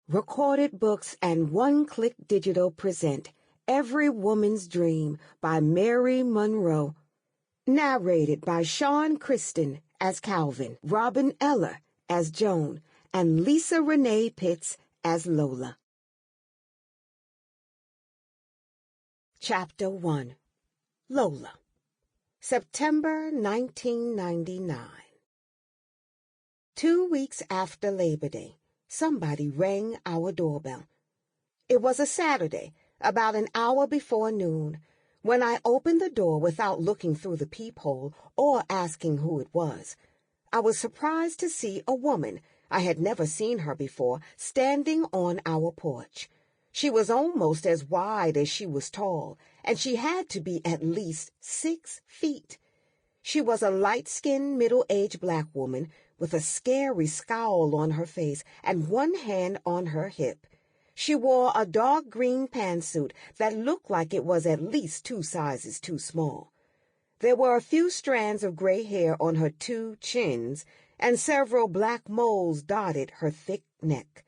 Recorded Books and One-Click Digital present Every Woman's Dream by Mary Monroe. Narrated by Crisden as Calvin, Robin Eller as Joan, and Lisa Renee Pitts as Lola. Chapter 1. Lola. September 1999. 2 weeks after Labor Day, somebody rang our doorbell. It was a Saturday, about an hour before noon, when I opened the door without looking through the peephole or asking who it was. I was surprised to see a woman, I had never seen her before, standing on our porch. She was almost as wide as she was tall, and she had to be at least 6 feet. She was a light-skinned, middle-aged black woman with a scary scowl on her face and one hand on her hip. She wore a dark green pantsuit that looked like it was at least 2 sizes too small. There were a few strands of gray hair on her 2 chins, and several black moles dotted her thick neck.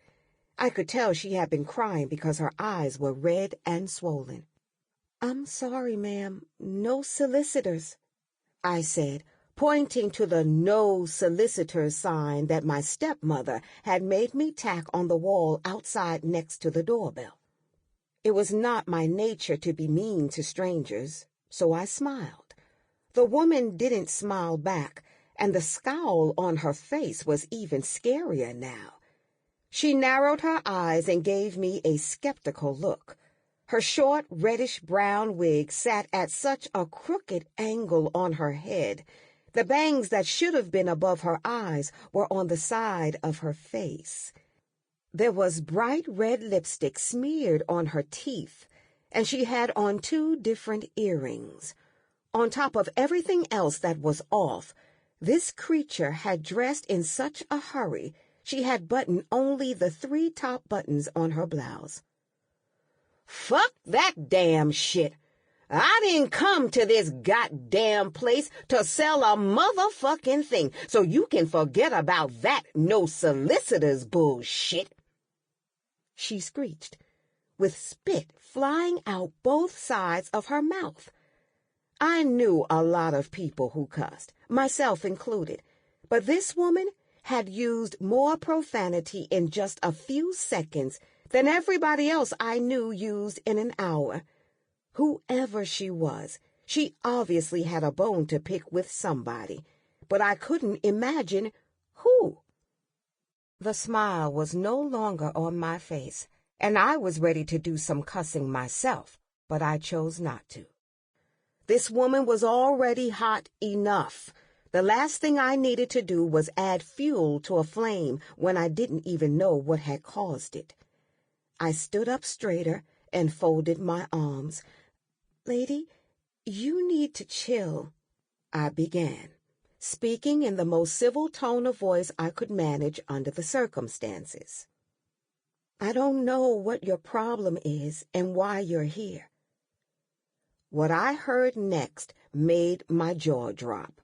I could tell she had been crying because her eyes were red and swollen. "I'm sorry, ma'am, no solicitors," I said, pointing to the "No Solicitors" sign that my stepmother had made me tack on the wall outside next to the doorbell. It was not my nature to be mean to strangers, so I smiled. The woman didn't smile back, and the scowl on her face was even scarier now. She narrowed her eyes and gave me a skeptical look. Her short, reddish-brown wig sat at such a crooked angle on her head. The bangs that should have been above her eyes were on the side of her face. There was bright red lipstick smeared on her teeth, and she had on 2 different earrings. On top of everything else that was off, this creature had dressed in such a hurry she had buttoned only the 3 top buttons on her blouse. "Fuck that damn shit! I didn't come to this goddamn place to sell a motherfucking thing, so you can forget about that no solicitors bullshit," she screeched, with spit flying out both sides of her mouth. I knew a lot of people who cussed, myself included, but this woman had used more profanity in just a few seconds than everybody else I knew used in an hour. Whoever she was, she obviously had a bone to pick with somebody, but I couldn't imagine who. The smile was no longer on my face, and I was ready to do some cussing myself, but I chose not to. This woman was already hot enough. The last thing I needed to do was add fuel to a flame when I didn't even know what had caused it. I stood up straighter and folded my arms. "Lady, you need to chill," I began, speaking in the most civil tone of voice I could manage under the circumstances. "I don't know what your problem is and why you're here." What I heard next made my jaw drop.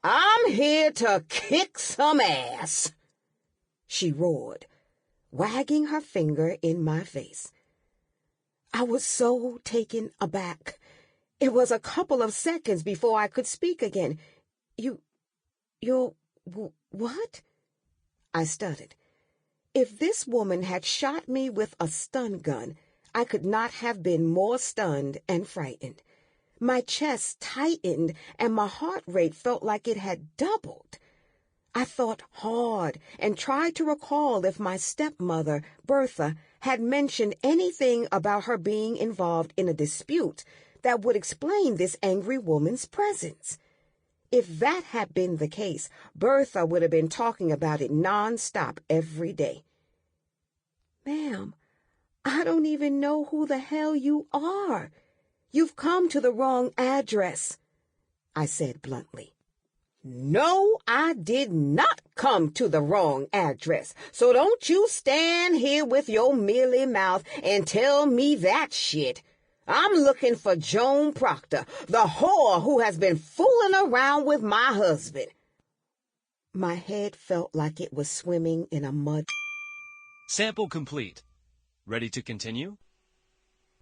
"I'm here to kick some ass," she roared, wagging her finger in my face. I was so taken aback. It was a couple of seconds before I could speak again. What? I stuttered. If this woman had shot me with a stun gun, I could not have been more stunned and frightened. My chest tightened and my heart rate felt like it had doubled. I thought hard and tried to recall if my stepmother, Bertha, had mentioned anything about her being involved in a dispute that would explain this angry woman's presence. If that had been the case, Bertha would have been talking about it nonstop every day. "Ma'am, I don't even know who the hell you are. You've come to the wrong address," I said bluntly. "No, I did not come to the wrong address, so don't you stand here with your mealy mouth and tell me that shit. I'm looking for Joan Proctor, the whore who has been fooling around with my husband." My head felt like it was swimming in a mud. Sample complete. Ready to continue?